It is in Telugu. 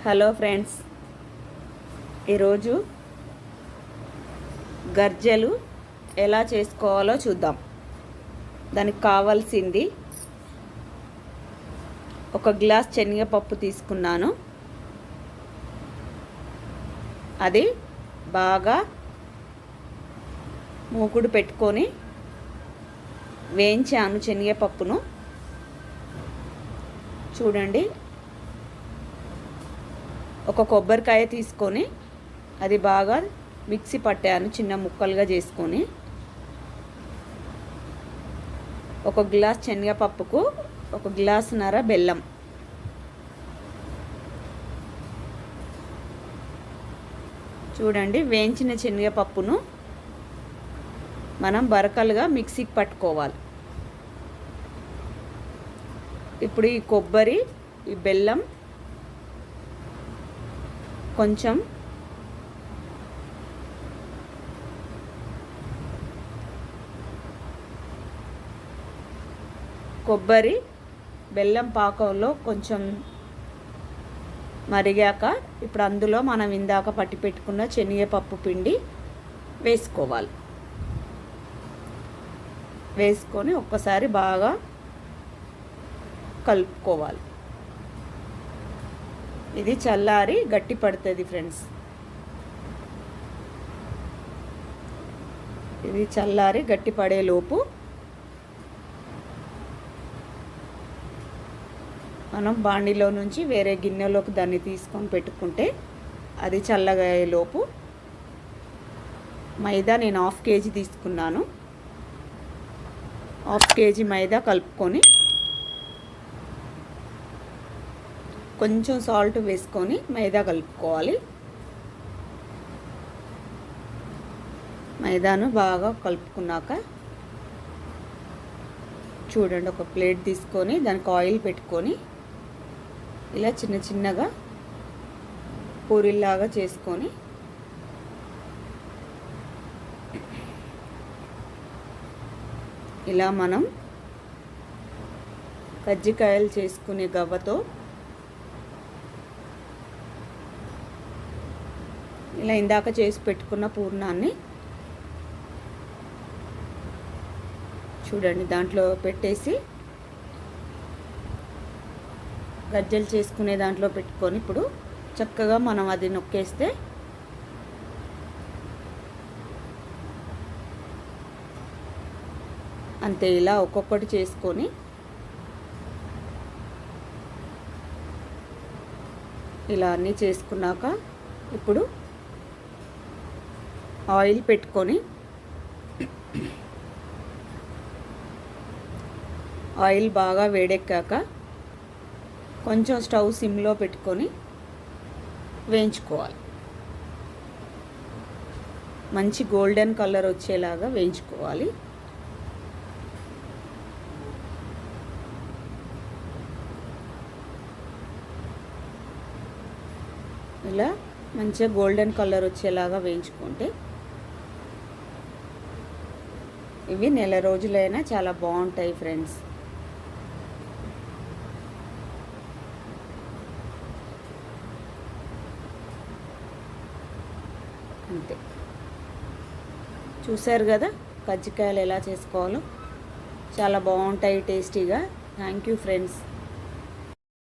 హలో ఫ్రెండ్స్, ఈరోజు గర్జెలు ఎలా చేసుకోవాలో చూద్దాం. దానికి కావాల్సింది ఒక గ్లాస్ శనగపప్పు తీసుకున్నాను. అది బాగా మూకుడు పెట్టుకొని వేయించాను శనగపప్పును. చూడండి, ఒక కొబ్బరికాయ తీసుకొని అది బాగా మిక్సీ పట్టాను, చిన్న ముక్కలుగా చేసుకొని. ఒక గ్లాస్ శనగపప్పుకు ఒక గ్లాసున్నర బెల్లం. చూడండి, వేయించిన శనగపప్పును మనం బరకలుగా మిక్సీకి పట్టుకోవాలి. ఇప్పుడు ఈ కొబ్బరి, ఈ బెల్లం కొంచెం కొబ్బరి బెల్లం పాకంలో కొంచెం మరిగాక ఇప్పుడు అందులో మనం ఇందాక పట్టి పెట్టుకున్న శనగపప్పు పిండి వేసుకోవాలి. వేసుకొని ఒక్కసారి బాగా కలుపుకోవాలి. ఇది చల్లారి గట్టి పడుతుంది ఫ్రెండ్స్. ఇది చల్లారి గట్టి పడేలోపు మనం బాండీలో నుంచి వేరే గిన్నెలోకి దాన్ని తీసుకొని పెట్టుకుంటే అది చల్లగా అయ్యేలోపు మైదా నేను 1/2 కేజీ తీసుకున్నాను. 1/2 కేజీ మైదా కలుపుకొని కొంచెం సాల్ట్ వేసుకొని మైదా కలుపుకోవాలి. మైదాను బాగా కలుపుకున్నాక చూడండి, ఒక ప్లేట్ తీసుకొని దానికి ఆయిల్ పెట్టుకొని ఇలా చిన్న చిన్నగా పూరీలాగా చేసుకొని ఇలా మనం కజ్జికాయలు చేసుకునే గవ్వతో ఇలా ఇందాక చేసి పెట్టుకున్న పూర్ణాన్ని చూడండి దాంట్లో పెట్టేసి గజ్జలు చేసుకునే దాంట్లో పెట్టుకొని ఇప్పుడు చక్కగా మనం అది నొక్కేస్తే అంతే. ఇలా ఒక్కొక్కటి చేసుకొని ఇలా అన్నీ చేసుకున్నాక ఇప్పుడు ఆయిల్ పెట్టుకొని ఆయిల్ బాగా వేడెక్కాక కొంచెం స్టవ్ సిమ్లో పెట్టుకొని వేయించుకోవాలి. మంచి గోల్డెన్ కలర్ వచ్చేలాగా వేయించుకోవాలి. ఇలా మంచిగా గోల్డెన్ కలర్ వచ్చేలాగా వేయించుకుంటే ఇవి నెల రోజులైనా చాలా బాగుంటాయి ఫ్రెండ్స్. అంతే, చూశారు కదా కజ్జికాయలు ఎలా చేసుకోవాలో. చాలా బాగుంటాయి టేస్టీగా. Thank you friends.